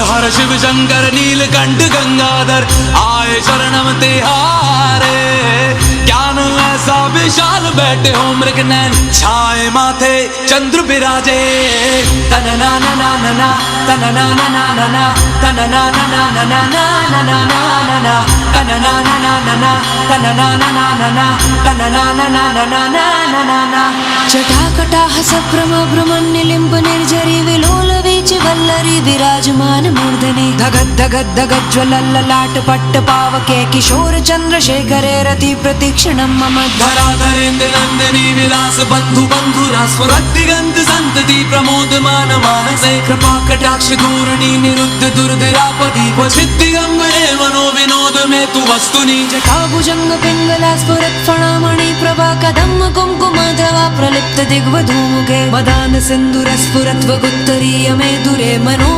हर शिव शंकर नीलकंठ गंगाधर आए शरणम तिहारे। ज्ञान ऐसा विशाल बैठे हो मृग नैन छाए माथे चंद्र विराजे। तन ना ना ना ना ना तन ना ना ना ना ना तन ना ना ना ना ना ना ना ना ना तन ना ना ना ना ना तन ना ना ना ना ना तन ना ना ना ना ना ना ना ना। जटाकटाह सभ्रम भ्रमण्यलिम्ब निर्झरी विलोल वीचि वल्लरी विराजमान मूर्धनि। धगद् धगद् धगद् ज्वलल्ललाट पट्ट पावके किशोर चंद्रशेखरे रति प्रतीक्षणं मम। धराधरेन्द्र नंदिनी विलास बंधु बंधुरा स्फुरद्दिगंत संतति प्रमोदमान मानसे। कृपा कटाक्ष धूर्णी निरुद्ध दुर्धरापति क्वचित् दिगंबरे मनो विनोद में तु वस्तुनि। जटाभुजंग पिंगला स्फुरत् फणामणि प्रभा कदम्ब कुंकुम द्रवा प्रलिप्त दिग्वधूमुखे। मदान सिंधुर स्फुरत् वगुत्तरीय मे दुरे मनो